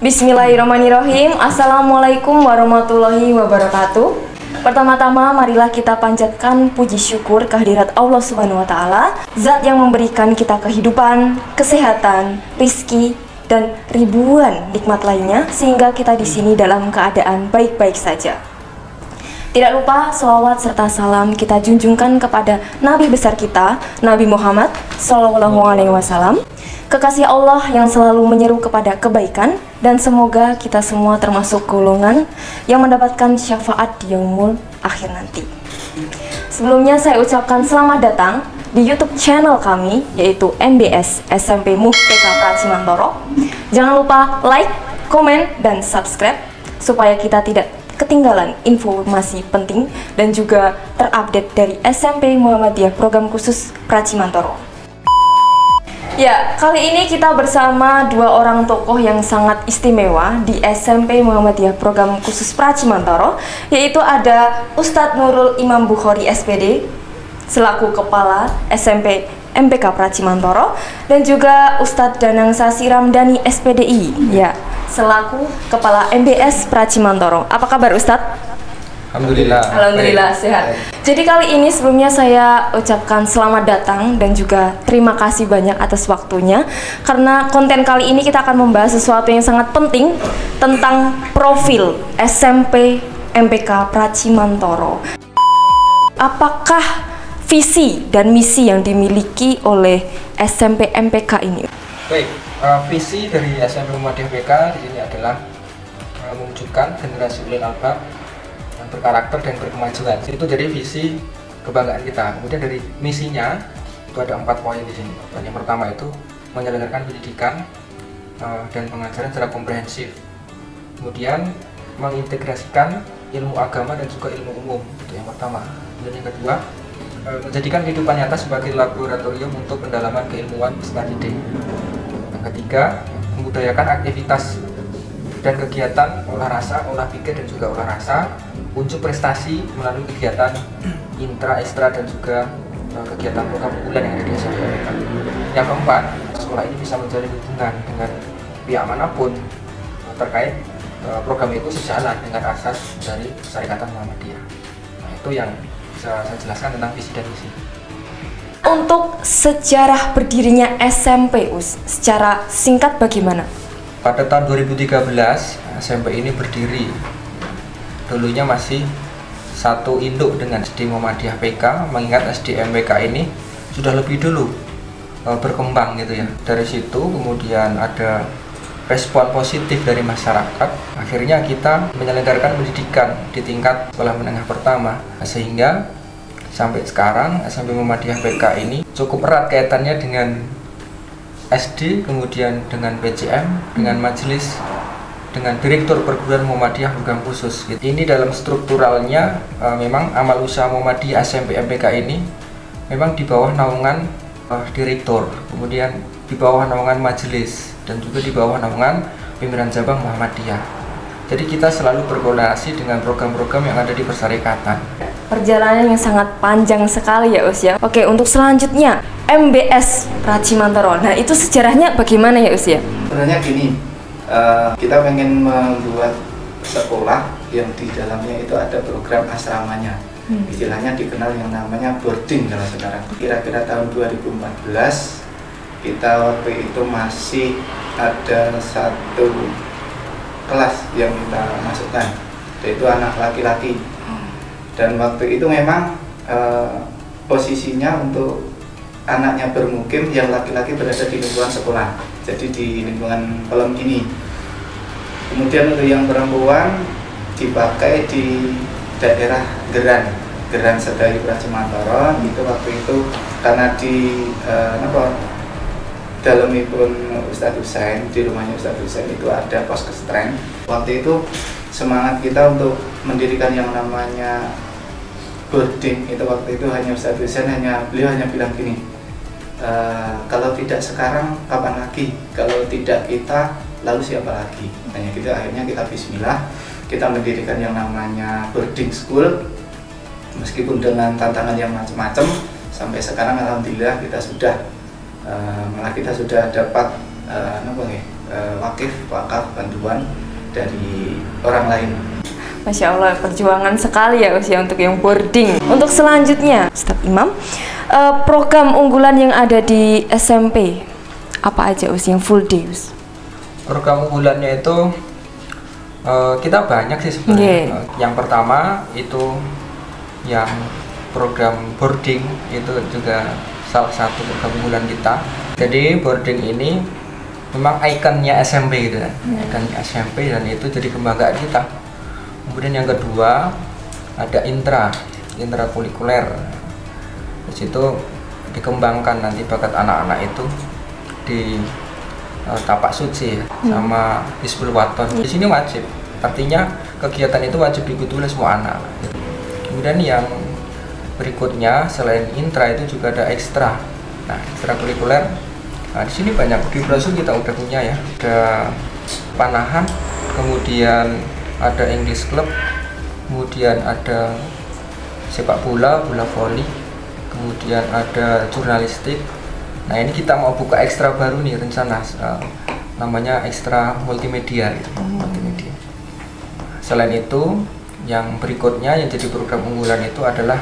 Bismillahirrahmanirrahim. Assalamualaikum warahmatullahi wabarakatuh. Pertama-tama marilah kita panjatkan puji syukur kehadirat Allah Subhanahu wa taala, Zat yang memberikan kita kehidupan, kesehatan, rizki dan ribuan nikmat lainnya sehingga kita di sini dalam keadaan baik-baik saja. Tidak lupa sholawat serta salam kita junjungkan kepada Nabi besar kita, Nabi Muhammad SAW, kekasih Allah yang selalu menyeru kepada kebaikan, dan semoga kita semua termasuk golongan yang mendapatkan syafaat di yaumul akhir nanti. Sebelumnya saya ucapkan selamat datang di YouTube channel kami, yaitu MBS SMP MUH PK Pracimantoro. Jangan lupa like, komen, dan subscribe supaya kita tidak ketinggalan informasi penting dan juga terupdate dari SMP Muhammadiyah Program Khusus Pracimantoro. Ya, kali ini kita bersama dua orang tokoh yang sangat istimewa di SMP Muhammadiyah Program Khusus Pracimantoro, yaitu ada Ustadz Nurul Imam Bukhari SPD selaku Kepala SMP MPK Pracimantoro, dan juga Ustadz Danang Sasi Ramdhani SPDI ya, selaku Kepala MBS Pracimantoro. Apa kabar Ustadz? Alhamdulillah. Alhamdulillah sehat. Jadi kali ini sebelumnya saya ucapkan selamat datang dan juga terima kasih banyak atas waktunya, karena konten kali ini kita akan membahas sesuatu yang sangat penting tentang profil SMP MPK Pracimantoro. Apakah visi dan misi yang dimiliki oleh SMP MPK ini? Baik, visi dari SMP Muhammadiyah PK di sini adalah mewujudkan generasi ulil albab yang berkarakter dan berkemajuan. Itu jadi visi kebanggaan kita. Kemudian dari misinya itu ada 4 poin di sini. Yang pertama itu menyelenggarakan pendidikan dan pengajaran secara komprehensif. Kemudian mengintegrasikan ilmu agama dan juga ilmu umum. Itu yang pertama. Dan yang kedua, menjadikan kehidupan nyata sebagai laboratorium untuk pendalaman keilmuan peserta didik. Yang ketiga, membudayakan aktivitas dan kegiatan olah rasa, olah pikir dan juga olah rasa, unjuk prestasi melalui kegiatan intra, ekstra dan juga kegiatan program unggulan yang ada di SMP. Yang keempat, sekolah ini bisa menjalin hubungan dengan pihak manapun terkait program itu sejalan dengan asas dari Syariatan Muhammadiyah. Nah, itu yang bisa saya jelaskan tentang visi dan misi. Untuk sejarah berdirinya SMP secara singkat bagaimana? Pada tahun 2013 SMP ini berdiri. Dulunya masih satu induk dengan SD Muhammadiyah PK, mengingat SD MPK ini sudah lebih dulu berkembang gitu ya. Dari situ kemudian ada respon positif dari masyarakat. Akhirnya kita menyelenggarakan pendidikan di tingkat sekolah menengah pertama, sehingga sampai sekarang SMP Muhammadiyah PK ini cukup erat kaitannya dengan SD, kemudian dengan PCM, dengan majelis, dengan direktur perguruan Muhammadiyah Program Khusus. Ini dalam strukturalnya memang amal usaha Muhammadiyah SMP MPK ini memang di bawah naungan direktur, kemudian di bawah naungan majelis, dan juga di bawah naungan pimpinan cabang Muhammadiyah. Jadi kita selalu berkoordinasi dengan program-program yang ada di persyarikatan. Perjalanan yang sangat panjang sekali ya Us ya. Oke, untuk selanjutnya MBS Pracimantoro. Nah, itu sejarahnya bagaimana ya Us ya? Sebenarnya gini, kita pengen membuat sekolah yang di dalamnya itu ada program asramanya. Istilahnya dikenal yang namanya boarding kalau sekarang. Kira-kira tahun 2014 kita waktu itu masih ada satu kelas yang kita masukkan, yaitu anak laki-laki. Dan waktu itu memang posisinya untuk anaknya bermukim, yang laki-laki berada di lingkungan sekolah, jadi di lingkungan kolom ini. Kemudian untuk yang perempuan dipakai di daerah Geran Sedai Pracimantoro. Itu waktu itu karena di dalamipun Ustadz Husain, di rumahnya Ustadz Husain itu ada pos kestren. Waktu itu semangat kita untuk mendirikan yang namanya boarding itu, waktu itu hanya Ustadz Husain, beliau hanya bilang gini, kalau tidak sekarang kapan lagi, kalau tidak kita lalu siapa lagi. Hanya gitu, akhirnya kita bismillah, kita mendirikan yang namanya boarding school, meskipun dengan tantangan yang macam-macam. Sampai sekarang alhamdulillah kita sudah malah kita sudah dapat wakaf bantuan dari orang lain. Masya Allah, perjuangan sekali ya usia untuk yang boarding. Untuk selanjutnya, Ustaz Imam, program unggulan yang ada di SMP apa aja usia yang full day? Program unggulannya itu kita banyak sih sebenarnya. Yang pertama itu yang program boarding, itu juga salah satu program unggulan kita. Jadi boarding ini memang ikonnya SMP gitu kan, ikonnya SMP, dan itu jadi kebanggaan kita. Kemudian yang kedua ada intrakurikuler. Di situ dikembangkan nanti bakat anak-anak itu di tapak suci sama Hizbul Waton. Di sini wajib, artinya kegiatan itu wajib diikuti oleh semua anak. Kemudian yang berikutnya selain intra itu juga ada ekstra. Nah, ekstrakurikuler. Nah, di sini banyak di brosur kita udah punya ya. Ada panahan, kemudian ada English Club, kemudian ada sepak bola, bola voli, kemudian ada jurnalistik. Nah, ini kita mau buka ekstra baru nih rencana, namanya ekstra multimedia gitu. Multimedia. Selain itu, yang berikutnya yang jadi program unggulan itu adalah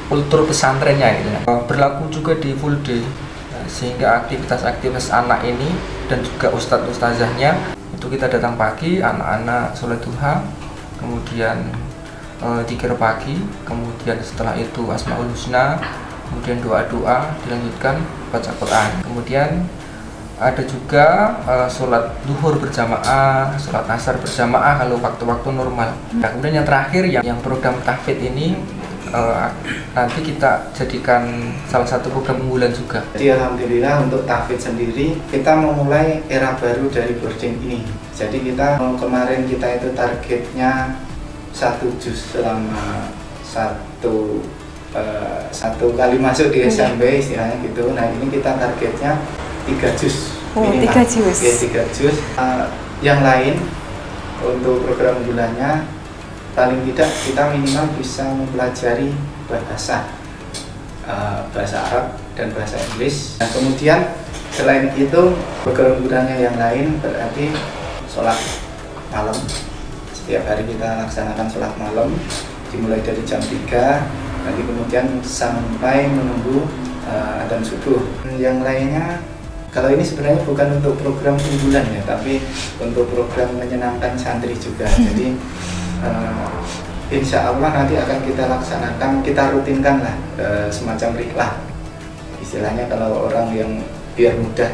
kultur pesantrennya gitu. Berlaku juga di full day, sehingga aktivitas-aktivitas anak ini dan juga ustadz ustazahnya itu kita datang pagi, anak-anak sholat duha, kemudian zikir pagi, kemudian setelah itu Asmaul Husna, kemudian doa-doa, dilanjutkan baca Quran, kemudian ada juga sholat duhur berjamaah, sholat asar berjamaah kalau waktu-waktu normal. Nah, kemudian yang terakhir yang program tahfidz ini nanti kita jadikan salah satu program unggulan juga. Jadi alhamdulillah untuk tahfidz sendiri kita memulai era baru dari boarding ini. Jadi kemarin kita itu targetnya 1 juz selama satu kali masuk di SMP istilahnya gitu. Nah, ini kita targetnya 3 juz minimal. 3 juz. Ya, 3 juz. Yang lain untuk program unggulannya paling tidak kita minimal bisa mempelajari bahasa Arab dan bahasa Inggris. Nah, kemudian selain itu program unggulannya yang lain berarti sholat malam. Setiap hari kita laksanakan sholat malam dimulai dari jam 3, nanti kemudian sampai menunggu adzan subuh. Yang lainnya, kalau ini sebenarnya bukan untuk program unggulan ya, tapi untuk program menyenangkan santri juga. Jadi insya Allah nanti akan kita laksanakan, kita rutinkan lah semacam rihlah, istilahnya kalau orang yang biar mudah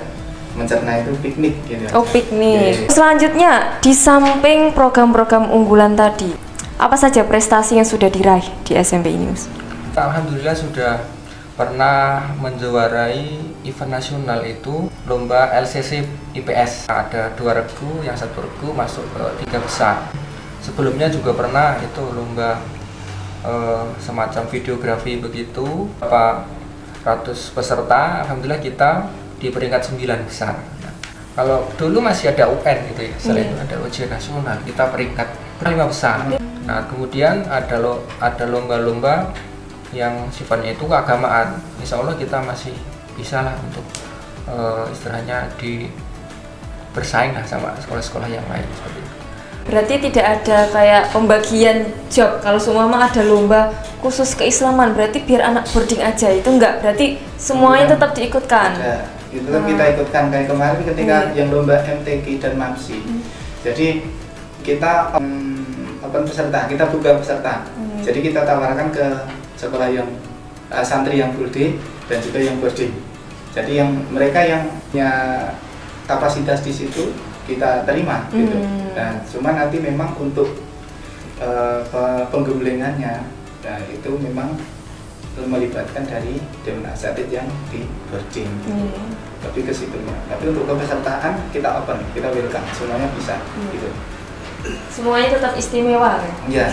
mencerna itu piknik gitu. Oh, piknik. Selanjutnya, di samping program-program unggulan tadi, apa saja prestasi yang sudah diraih di SMP ini, Mas? Alhamdulillah sudah pernah menjuarai event nasional, itu lomba LCC IPS. Ada 2 regu, yang 1 regu masuk ke 3 besar. Sebelumnya juga pernah itu lomba semacam videografi begitu, berapa ratus peserta. Alhamdulillah kita di peringkat 9 besar. Nah, kalau dulu masih ada UN gitu ya, selain itu ada ujian nasional, kita peringkat 5 besar. Nah, kemudian ada lomba-lomba yang sifatnya itu keagamaan. Insya Allah kita masih bisa lah untuk istilahnya bersaing lah sama sekolah-sekolah yang lain seperti itu. Berarti tidak ada kayak pembagian job, kalau semua mah ada lomba khusus keislaman, berarti biar anak boarding aja, itu enggak, berarti semuanya tetap diikutkan. Ada, itu kita ikutkan kayak kemarin ketika yang lomba MTQ dan MAPSI. Jadi kita peserta, kita buka peserta. Jadi kita tawarkan ke sekolah yang santri yang full day dan juga yang boarding. Jadi yang mereka yang punya kapasitas di situ kita terima gitu. Nah, cuma nanti memang untuk penggemblengannya, nah itu memang melibatkan dari Dewan Asatidz yang di boarding. Tapi ke situnya. Tapi untuk kepesertaan kita open, kita welcome, semuanya bisa gitu. Semuanya tetap istimewa kan? Iya.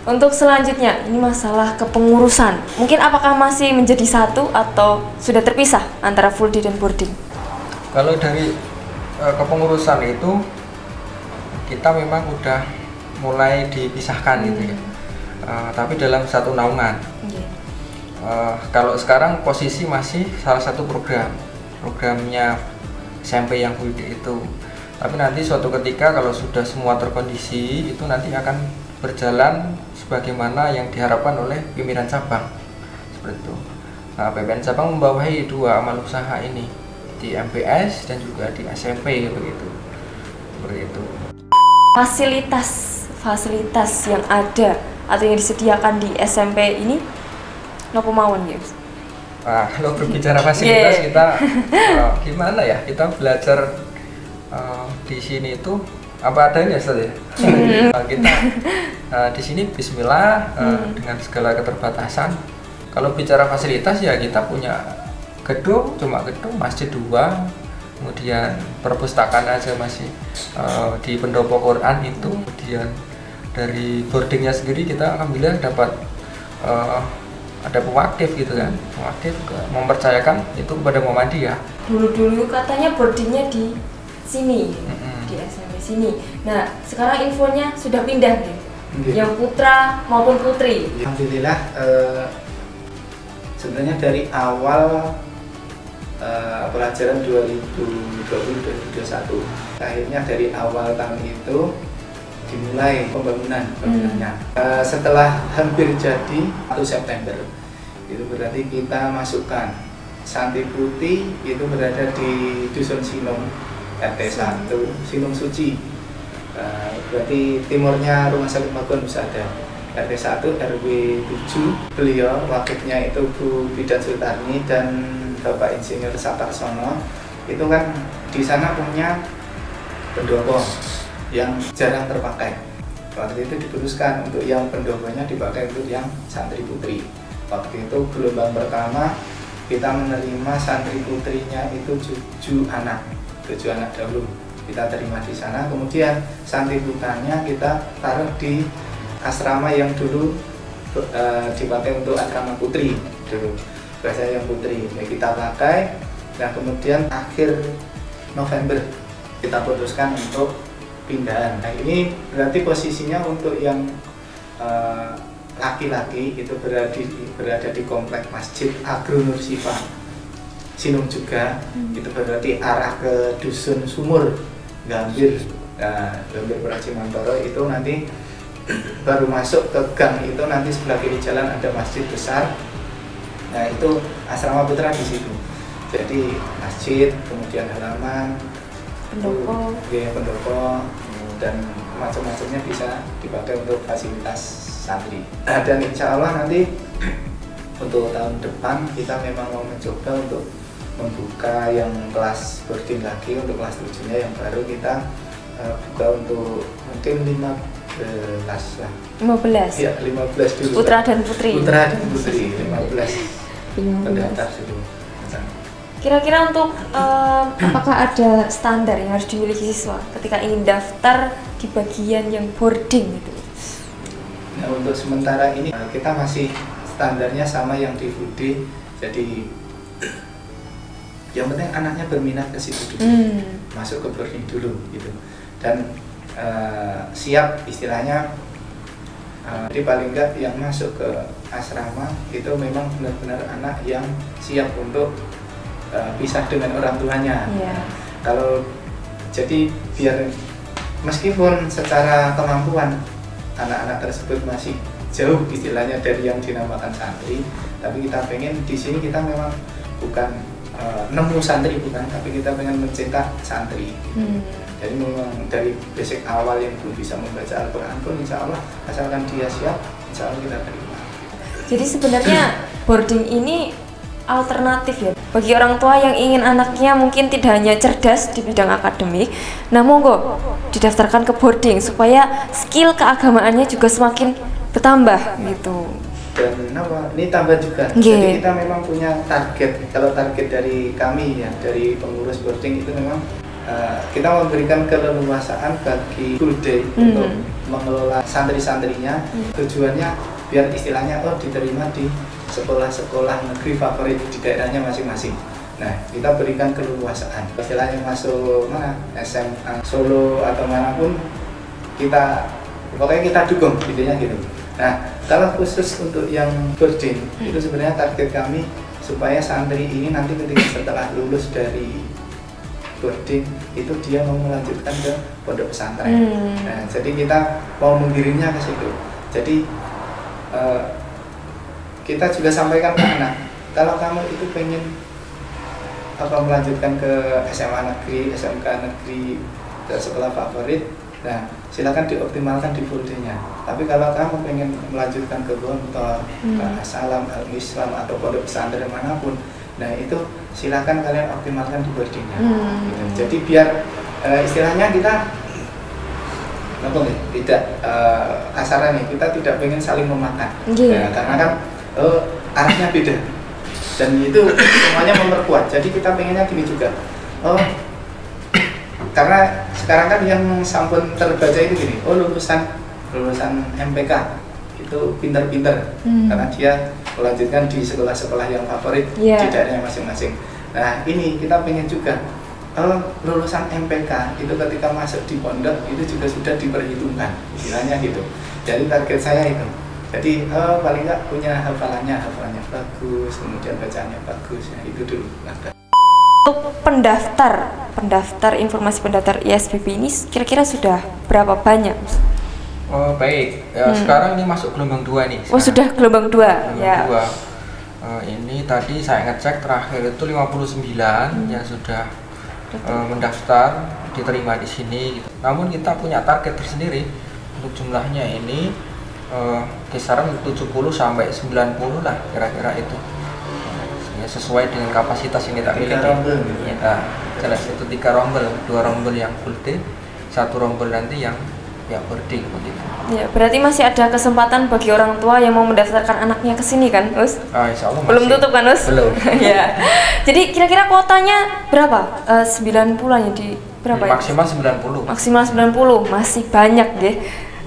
Untuk selanjutnya, ini masalah kepengurusan. Mungkin apakah masih menjadi satu atau sudah terpisah antara full day dan boarding? Kalau dari kepengurusan itu kita memang udah mulai dipisahkan gitu ya, tapi dalam satu naungan. Kalau sekarang posisi masih salah satu program, programnya SMP yang full day itu. Tapi nanti suatu ketika kalau sudah semua terkondisi, itu nanti akan berjalan sebagaimana yang diharapkan oleh pimpinan cabang, seperti itu. Nah, PPN cabang membawahi dua amal usaha ini di MPS dan juga di SMP, begitu. Seperti itu. Fasilitas yang ada atau yang disediakan di SMP ini nopo mawon ya? Nah, kalau berbicara fasilitas kita gimana ya? Kita belajar di sini itu apa adanya, Ustaz ya. Kita di sini Bismillah dengan segala keterbatasan. Kalau bicara fasilitas ya kita punya gedung, cuma gedung, masjid 2, kemudian perpustakaan aja masih di pendopo Quran itu. Kemudian dari boardingnya sendiri kita alhamdulillah dapat ada pewakif gitu kan, pewakif mempercayakan itu kepada Muhammadiyah. Dulu katanya boardingnya di sini, di SMP sini. Nah, sekarang infonya sudah pindah nih, yang putra maupun putri. Alhamdulillah, sebenarnya dari awal pelajaran 2020-2021, akhirnya dari awal tahun itu dimulai pembangunannya. Setelah hampir jadi 1 September, itu berarti kita masukkan Santri Putih itu berada di Dusun Sinung RT 1 Sinung Suci, berarti timurnya Rumah Sakit Magon Husada. RT 1 RW 7, beliau wakilnya itu Bu Bidan Sultarni dan Bapak Insinyur Satarsono. Itu kan di sana punya pendopo yang jarang terpakai. Waktu itu diputuskan untuk yang pendoponya dipakai untuk yang santri putri. Waktu itu gelombang pertama kita menerima santri putrinya itu 7 anak dahulu kita terima di sana. Kemudian santri putranya kita taruh di asrama yang dulu dipakai untuk asrama putri dulu, bahasa yang putri kita pakai. Nah, kemudian akhir November kita putuskan untuk pindahan. Nah, ini berarti posisinya untuk yang laki-laki itu berada di komplek Masjid Agro Nur Sifa Sinung juga. Itu berarti arah ke Dusun Sumur Gambir, Gambir Pracimantoro. Itu nanti baru masuk ke gang itu, nanti sebelah kiri jalan ada masjid besar. Nah, itu asrama putra di situ. Jadi masjid, kemudian halaman, pendopo, dan macam-macamnya bisa dipakai untuk fasilitas santri. Dan insya Allah nanti untuk tahun depan kita memang mau mencoba untuk membuka yang kelas boarding lagi, untuk kelas 7-nya yang baru kita buka untuk mungkin 15 lah. 15? Ya, 15 dulu. Putra dan putri? Putra dan putri, 15 pendaftar dulu. Kira-kira untuk apakah ada standar yang harus dimiliki siswa ketika ingin daftar di bagian yang boarding itu? Nah, untuk sementara ini kita masih standarnya sama yang di full day. Jadi yang penting anaknya berminat ke situ dulu, masuk ke boarding dulu gitu. Dan siap istilahnya, jadi paling enggak yang masuk ke asrama itu memang benar-benar anak yang siap untuk pisah dengan orang tuanya. Kalau jadi biar meskipun secara kemampuan anak-anak tersebut masih jauh istilahnya dari yang dinamakan santri, tapi kita pengen di sini kita memang bukan nemu santri, bukan, tapi kita pengen mencetak santri. Jadi memang dari basic awal yang belum bisa membaca Al-Quran pun insya Allah asalkan dia siap, insya Allah kita terima. Jadi sebenarnya boarding ini alternatif ya bagi orang tua yang ingin anaknya mungkin tidak hanya cerdas di bidang akademik, nah monggo didaftarkan ke boarding supaya skill keagamaannya juga semakin bertambah gitu. Dan ini tambah juga, jadi kita memang punya target. Kalau target dari kami ya, dari pengurus boarding itu memang kita memberikan keleluasaan bagi full day untuk mengelola santri-santrinya. Tujuannya biar istilahnya diterima di sekolah-sekolah negeri favorit di daerahnya masing-masing. Nah, kita berikan keleluasaan. Istilahnya masuk mana, SMA Solo atau manapun, pokoknya kita dukung, intinya gitu. Nah, kalau khusus untuk yang boarding itu sebenarnya target kami supaya santri ini nanti ketika setelah lulus dari boarding itu dia mau melanjutkan ke pondok pesantren. Nah, jadi kita mau mengirimnya ke situ. Jadi kita juga sampaikan ke anak, kalau kamu itu pengen melanjutkan ke SMA negeri, SMK negeri, ke sekolah favorit, nah silakan dioptimalkan di full day-nya. Tapi kalau kamu pengen melanjutkan ke Gontor, ke Asalam, Al-Islam atau pondok pesantren manapun, nah itu silakan kalian optimalkan di boarding-nya. Gitu. Jadi biar istilahnya kita tidak kasaran nih, kita tidak pengen saling memakan. Nah, karena kan arahnya beda. Dan itu semuanya memperkuat. Jadi kita pengennya gini juga. Karena sekarang kan yang sampun terbaca itu gini. Lulusan MPK itu pintar-pintar karena dia melanjutkan di sekolah-sekolah yang favorit di daerahnya masing-masing. Nah, ini kita pengen juga lulusan MPK itu ketika masuk di pondok itu juga sudah diperhitungkan, istilahnya gitu. Jadi target saya itu. Jadi paling nggak punya hafalannya bagus, kemudian bacaannya bagus, ya itu dulu. Untuk pendaftar informasi pendaftar ISBB ini kira-kira sudah berapa banyak? Oh baik, sekarang ini masuk gelombang 2 nih. Oh sudah gelombang 2 ya. Ini tadi saya ngecek terakhir itu 59 yang sudah mendaftar diterima di sini. Gitu. Namun kita punya target tersendiri untuk jumlahnya ini. Kisaran 70 sampai 90 lah kira-kira itu ya, sesuai dengan kapasitas ini tak miliki ya, jelas itu 3 rombel, 2 rombel yang full day, 1 rombel nanti yang boarding begitu ya. Berarti masih ada kesempatan bagi orang tua yang mau mendaftarkan anaknya ke sini kan, Us? Insya Allah belum tutup kan, Us? Belum. Ya. Jadi kira-kira kuotanya berapa? 90-an ya di berapa ya? Maksimal 90. Maksimal 90, masih banyak deh.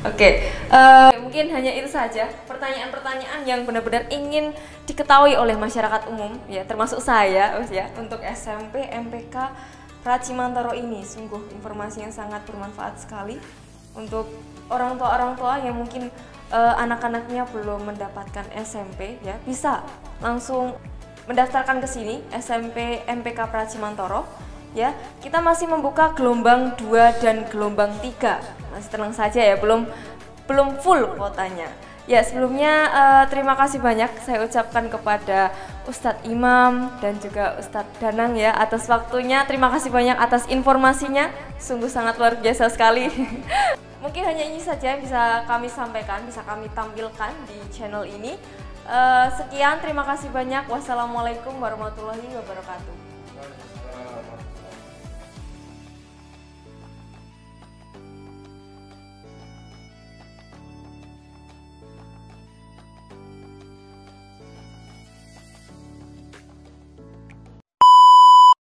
Oke, mungkin hanya itu saja pertanyaan-pertanyaan yang benar-benar ingin diketahui oleh masyarakat umum ya, termasuk saya ya, untuk SMP MPK Pracimantoro ini. Sungguh informasi yang sangat bermanfaat sekali untuk orang tua yang mungkin anak-anaknya belum mendapatkan SMP ya, bisa langsung mendaftarkan ke sini SMP MPK Pracimantoro ya. Kita masih membuka gelombang 2 dan gelombang 3. Masih tenang saja ya, belum full kuotanya. Ya, sebelumnya terima kasih banyak saya ucapkan kepada Ustadz Imam dan juga Ustadz Danang ya atas waktunya. Terima kasih banyak atas informasinya, sungguh sangat luar biasa sekali. Mungkin hanya ini saja yang bisa kami sampaikan, bisa kami tampilkan di channel ini. Sekian, terima kasih banyak. Wassalamualaikum warahmatullahi wabarakatuh.